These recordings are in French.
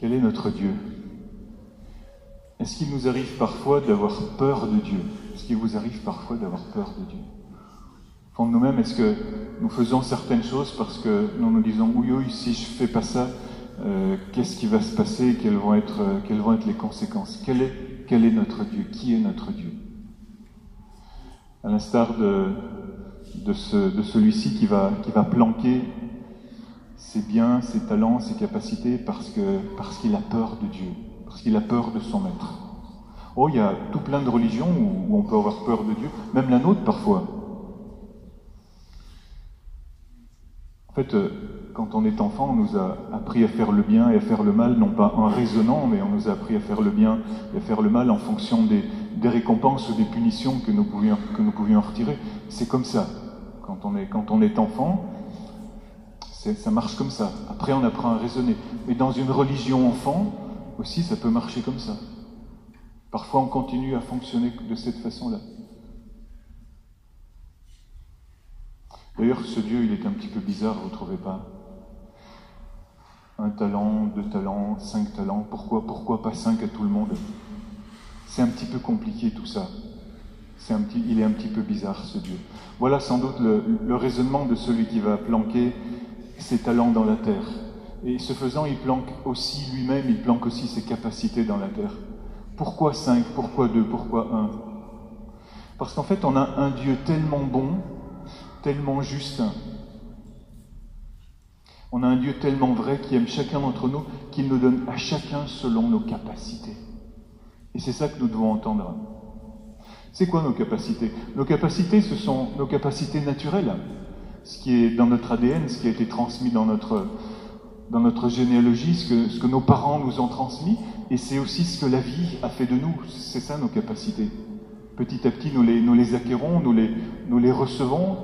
Quel est notre Dieu? Est-ce qu'il nous arrive parfois d'avoir peur de Dieu? Est-ce qu'il vous arrive parfois d'avoir peur de Dieu? Au fond de nous-mêmes, est-ce que nous faisons certaines choses parce que nous nous disons « oui, oui, si je ne fais pas ça, qu'est-ce qui va se passer? Quelles vont être les conséquences ?» Quel est notre Dieu? Qui est notre Dieu? À l'instar de celui-ci qui va planquer ses biens, ses talents, ses capacités parce qu'il a peur de Dieu, parce qu'il a peur de son maître. Oh, il y a tout plein de religions où on peut avoir peur de Dieu, même la nôtre parfois. En fait, quand on est enfant, on nous a appris à faire le bien et à faire le mal, non pas en raisonnant, mais on nous a appris à faire le bien et à faire le mal en fonction des récompenses ou des punitions que nous pouvions en retirer. C'est comme ça. Quand on est enfant, ça marche comme ça. Après, on apprend à raisonner. Mais dans une religion enfant, aussi, ça peut marcher comme ça. Parfois, on continue à fonctionner de cette façon-là. D'ailleurs, ce Dieu, il est un petit peu bizarre, vous ne trouvez pas? 1 talent, 2 talents, 5 talents, pourquoi pas 5 à tout le monde? C'est un petit peu compliqué tout ça. Il est un petit peu bizarre, ce Dieu. Voilà sans doute le raisonnement de celui qui va planquer ses talents dans la terre. Et ce faisant, il planque aussi lui-même, il planque aussi ses capacités dans la terre. Pourquoi 5? Pourquoi 2? Pourquoi 1? Parce qu'en fait, on a un Dieu tellement bon, tellement juste. On a un Dieu tellement vrai qui aime chacun d'entre nous, qu'il nous donne à chacun selon nos capacités. Et c'est ça que nous devons entendre. C'est quoi nos capacités? Nos capacités, ce sont nos capacités naturelles. Ce qui est dans notre ADN, ce qui a été transmis dans notre généalogie, ce que nos parents nous ont transmis, et c'est aussi ce que la vie a fait de nous. C'est ça nos capacités. Petit à petit, nous les acquérons, nous les recevons,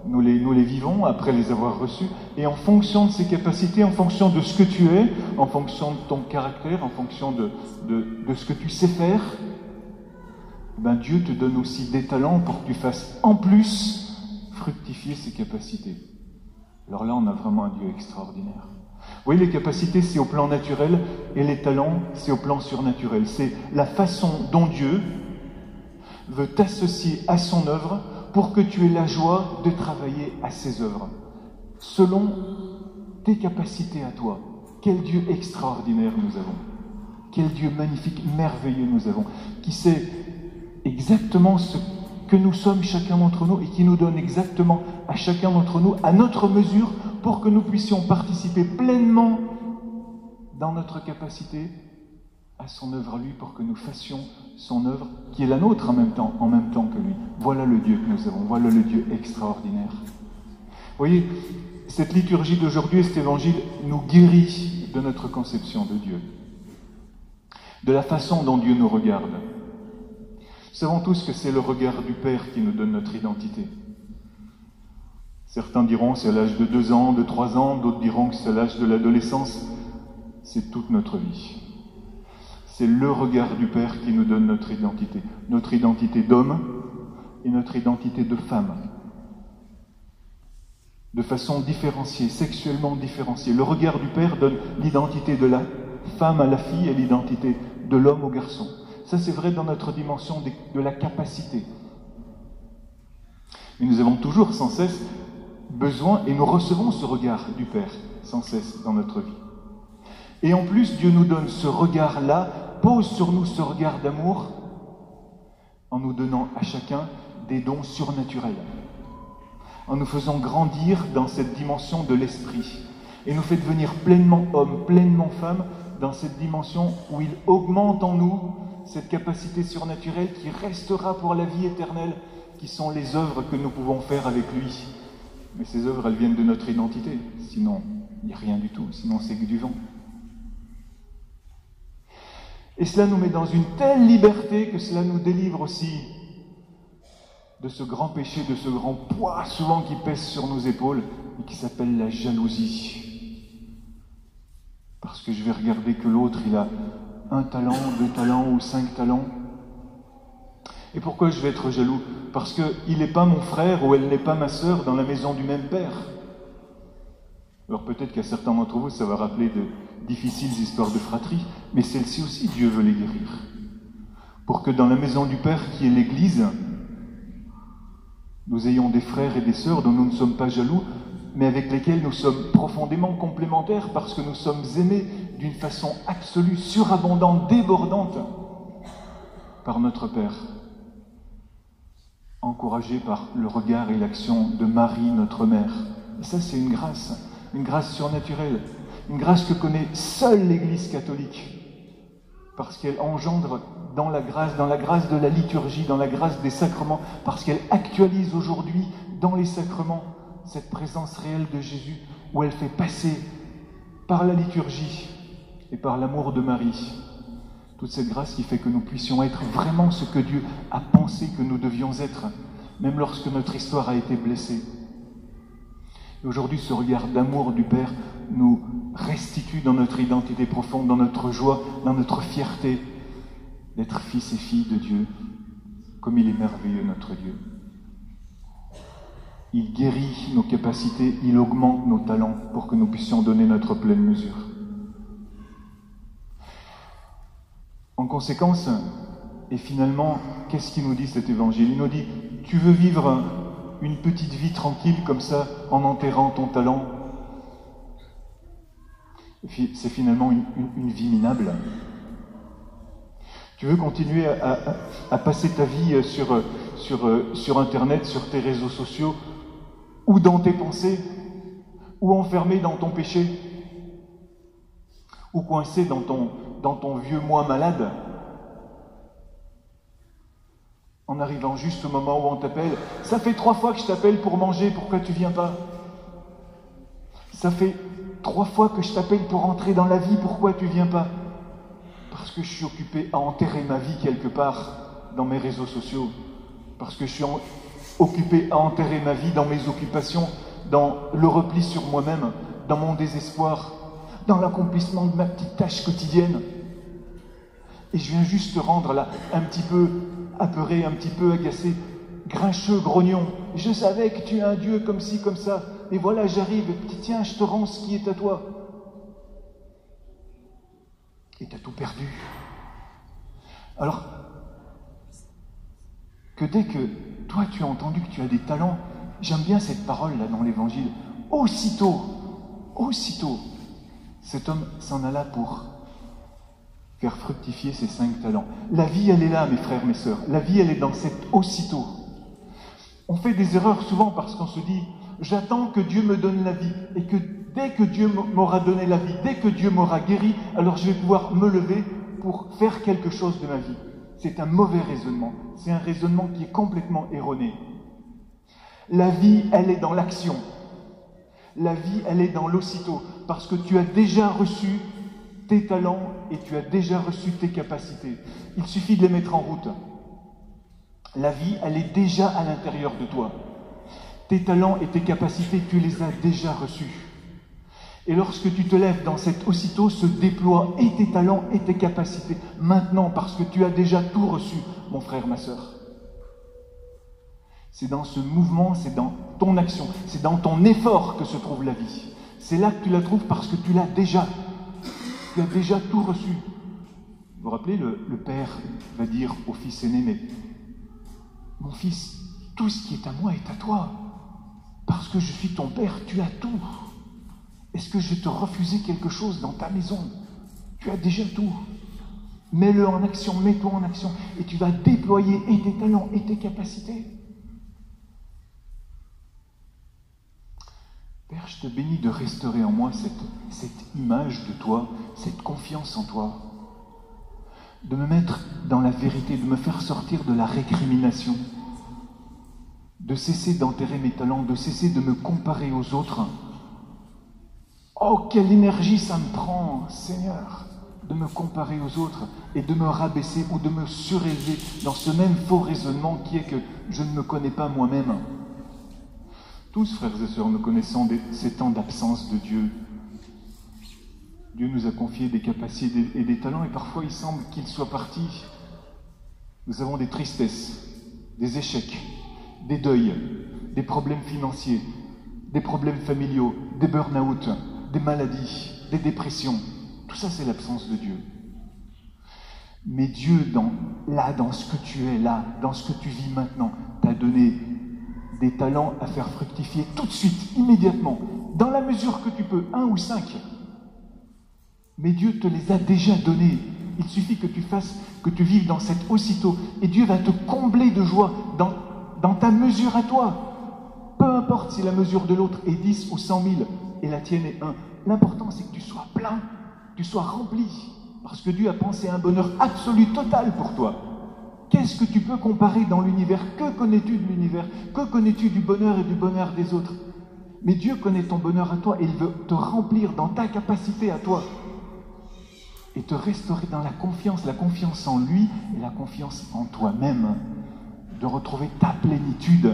nous les vivons après les avoir reçus, et en fonction de ces capacités, en fonction de ce que tu es, en fonction de ton caractère, en fonction de ce que tu sais faire, ben Dieu te donne aussi des talents pour que tu fasses en plus fructifier ses capacités. Alors là, on a vraiment un Dieu extraordinaire. Vous voyez, les capacités, c'est au plan naturel, et les talents, c'est au plan surnaturel. C'est la façon dont Dieu veut t'associer à son œuvre pour que tu aies la joie de travailler à ses œuvres, selon tes capacités à toi. Quel Dieu extraordinaire nous avons. Quel Dieu magnifique, merveilleux nous avons, qui sait exactement ce que nous sommes chacun d'entre nous et qui nous donne exactement à chacun d'entre nous, à notre mesure, pour que nous puissions participer pleinement dans notre capacité à son œuvre à lui, pour que nous fassions son œuvre qui est la nôtre en même temps que lui. Voilà le Dieu que nous avons, voilà le Dieu extraordinaire. Vous voyez, cette liturgie d'aujourd'hui, cet évangile, nous guérit de notre conception de Dieu, de la façon dont Dieu nous regarde. Nous savons tous que c'est le regard du Père qui nous donne notre identité. Certains diront que c'est à l'âge de 2 ans, de 3 ans, d'autres diront que c'est à l'âge de l'adolescence. C'est toute notre vie. C'est le regard du Père qui nous donne notre identité d'homme et notre identité de femme. De façon différenciée, sexuellement différenciée. Le regard du Père donne l'identité de la femme à la fille et l'identité de l'homme au garçon. Ça, c'est vrai dans notre dimension de la capacité. Mais nous avons toujours sans cesse besoin, et nous recevons ce regard du Père sans cesse dans notre vie. Et en plus, Dieu nous donne ce regard-là, pose sur nous ce regard d'amour, en nous donnant à chacun des dons surnaturels, en nous faisant grandir dans cette dimension de l'esprit, et nous fait devenir pleinement homme, pleinement femme, dans cette dimension où il augmente en nous cette capacité surnaturelle qui restera pour la vie éternelle, qui sont les œuvres que nous pouvons faire avec lui. Mais ces œuvres, elles viennent de notre identité. Sinon, il n'y a rien du tout. Sinon, c'est que du vent. Et cela nous met dans une telle liberté que cela nous délivre aussi de ce grand péché, de ce grand poids souvent qui pèse sur nos épaules et qui s'appelle la jalousie. Parce que je vais regarder que l'autre, il a 1 talent, 2 talents ou 5 talents. Et pourquoi je vais être jaloux? Parce qu'il n'est pas mon frère ou elle n'est pas ma sœur dans la maison du même père. Alors peut-être qu'à certains d'entre vous, ça va rappeler de difficiles histoires de fratrie, mais celles-ci aussi, Dieu veut les guérir. Pour que dans la maison du Père, qui est l'Église, nous ayons des frères et des sœurs dont nous ne sommes pas jaloux, mais avec lesquels nous sommes profondément complémentaires parce que nous sommes aimés d'une façon absolue, surabondante, débordante par notre Père, encouragés par le regard et l'action de Marie, notre mère. Et ça, c'est une grâce surnaturelle, une grâce que connaît seule l'Église catholique, parce qu'elle engendre dans la grâce de la liturgie, dans la grâce des sacrements, parce qu'elle actualise aujourd'hui dans les sacrements cette présence réelle de Jésus, où elle fait passer par la liturgie et par l'amour de Marie toute cette grâce qui fait que nous puissions être vraiment ce que Dieu a pensé que nous devions être, même lorsque notre histoire a été blessée. Et aujourd'hui, ce regard d'amour du Père nous restitue dans notre identité profonde, dans notre joie, dans notre fierté d'être fils et filles de Dieu, comme il est merveilleux, notre Dieu. Il guérit nos capacités, il augmente nos talents pour que nous puissions donner notre pleine mesure. En conséquence, et finalement, qu'est-ce qu'il nous dit cet évangile? Il nous dit, tu veux vivre une petite vie tranquille comme ça, en enterrant ton talent? C'est finalement une vie minable. Tu veux continuer à passer ta vie sur Internet, sur tes réseaux sociaux, ou dans tes pensées, ou enfermé dans ton péché, ou coincé dans ton vieux moi malade, en arrivant juste au moment où on t'appelle. Ça fait 3 fois que je t'appelle pour manger, pourquoi tu viens pas? Ça fait 3 fois que je t'appelle pour entrer dans la vie, pourquoi tu viens pas? Parce que je suis occupé à enterrer ma vie quelque part dans mes réseaux sociaux. Parce que je suis occupé à enterrer ma vie dans mes occupations, dans le repli sur moi-même, dans mon désespoir, dans l'accomplissement de ma petite tâche quotidienne. Et je viens juste te rendre là un petit peu apeuré, un petit peu agacé, grincheux, grognon. Je savais que tu es un Dieu comme ci, comme ça. Et voilà, j'arrive, et tiens, je te rends ce qui est à toi. Et tu as tout perdu. Alors, que dès que toi tu as entendu que tu as des talents, j'aime bien cette parole là dans l'Évangile, aussitôt, cet homme s'en alla pour faire fructifier ses 5 talents. La vie, elle est là, mes frères, mes sœurs. La vie, elle est dans cet aussitôt. On fait des erreurs souvent parce qu'on se dit, j'attends que Dieu me donne la vie, et que dès que Dieu m'aura donné la vie, dès que Dieu m'aura guéri, alors je vais pouvoir me lever pour faire quelque chose de ma vie. C'est un mauvais raisonnement. C'est un raisonnement qui est complètement erroné. La vie, elle est dans l'action. La vie, elle est dans l'aussitôt. Parce que tu as déjà reçu tes talents et tu as déjà reçu tes capacités. Il suffit de les mettre en route. La vie, elle est déjà à l'intérieur de toi. Tes talents et tes capacités, tu les as déjà reçus. Et lorsque tu te lèves dans cet aussitôt, se déploient et tes talents et tes capacités. Maintenant, parce que tu as déjà tout reçu, mon frère, ma sœur. C'est dans ce mouvement, c'est dans ton action, c'est dans ton effort que se trouve la vie. C'est là que tu la trouves parce que tu l'as déjà. Tu as déjà tout reçu. Vous vous rappelez, le père va dire au fils aîné, mais mon fils, tout ce qui est à moi est à toi. Parce que je suis ton père, tu as tout. Est-ce que je vais te refuser quelque chose dans ta maison? Tu as déjà tout. Mets-le en action, mets-toi en action, et tu vas déployer et tes talents et tes capacités. Père, je te bénis de restaurer en moi cette image de toi, cette confiance en toi, de me mettre dans la vérité, de me faire sortir de la récrimination, de cesser d'enterrer mes talents, de cesser de me comparer aux autres. Oh, quelle énergie ça me prend, Seigneur, de me comparer aux autres et de me rabaisser ou de me surélever dans ce même faux raisonnement qui est que je ne me connais pas moi-même. Tous, frères et sœurs, nous connaissons ces temps d'absence de Dieu. Dieu nous a confié des capacités et des talents et parfois il semble qu'il soit parti. Nous avons des tristesses, des échecs, des deuils, des problèmes financiers, des problèmes familiaux, des burn-out, des maladies, des dépressions. Tout ça, c'est l'absence de Dieu. Mais Dieu, dans ce que tu es, là, dans ce que tu vis maintenant, t'a donné des talents à faire fructifier tout de suite, immédiatement, dans la mesure que tu peux, 1 ou 5. Mais Dieu te les a déjà donnés. Il suffit que tu vives dans cet aussitôt. Et Dieu va te combler de joie dans ta mesure à toi. Peu importe si la mesure de l'autre est 10 ou 100 000 et la tienne est 1. L'important, c'est que tu sois plein, que tu sois rempli. Parce que Dieu a pensé à un bonheur absolu, total pour toi. Qu'est-ce que tu peux comparer dans l'univers? Que connais-tu de l'univers? Que connais-tu du bonheur et du bonheur des autres? Mais Dieu connaît ton bonheur à toi et il veut te remplir dans ta capacité à toi. Et te restaurer dans la confiance en lui et la confiance en toi-même. De retrouver ta plénitude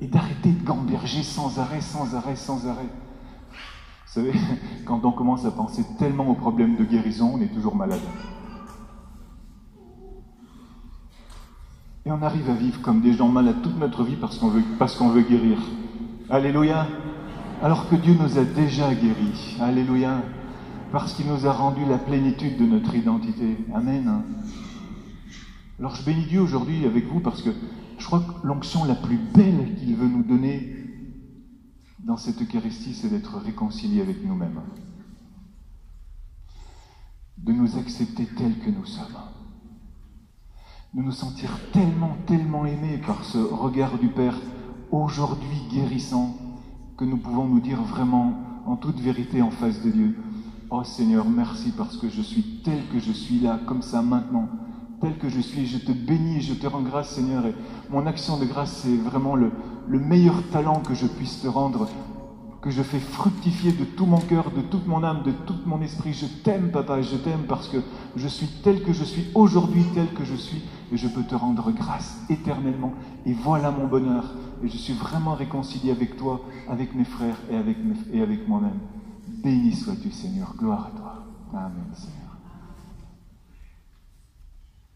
et d'arrêter de gamberger sans arrêt, sans arrêt, sans arrêt. Vous savez, quand on commence à penser tellement aux problèmes de guérison, on est toujours malade. Et on arrive à vivre comme des gens malades toute notre vie parce qu'on veut guérir. Alléluia. Alors que Dieu nous a déjà guéris. Alléluia. Parce qu'il nous a rendu la plénitude de notre identité. Amen. Alors je bénis Dieu aujourd'hui avec vous parce que je crois que l'onction la plus belle qu'il veut nous donner dans cette Eucharistie, c'est d'être réconciliés avec nous-mêmes. De nous accepter tels que nous sommes. De nous sentir tellement, tellement aimés par ce regard du Père aujourd'hui guérissant que nous pouvons nous dire vraiment en toute vérité en face de Dieu: oh Seigneur, merci parce que je suis tel que je suis là, comme ça maintenant, tel que je suis. Je te bénis et je te rends grâce, Seigneur. Et mon action de grâce, c'est vraiment le meilleur talent que je puisse te rendre, que je fais fructifier de tout mon cœur, de toute mon âme, de tout mon esprit. Je t'aime, Papa, et je t'aime parce que je suis tel que je suis aujourd'hui, tel que je suis, et je peux te rendre grâce éternellement. Et voilà mon bonheur. Et je suis vraiment réconcilié avec toi, avec mes frères et avec moi-même. Béni sois-tu, Seigneur. Gloire à toi. Amen, Seigneur.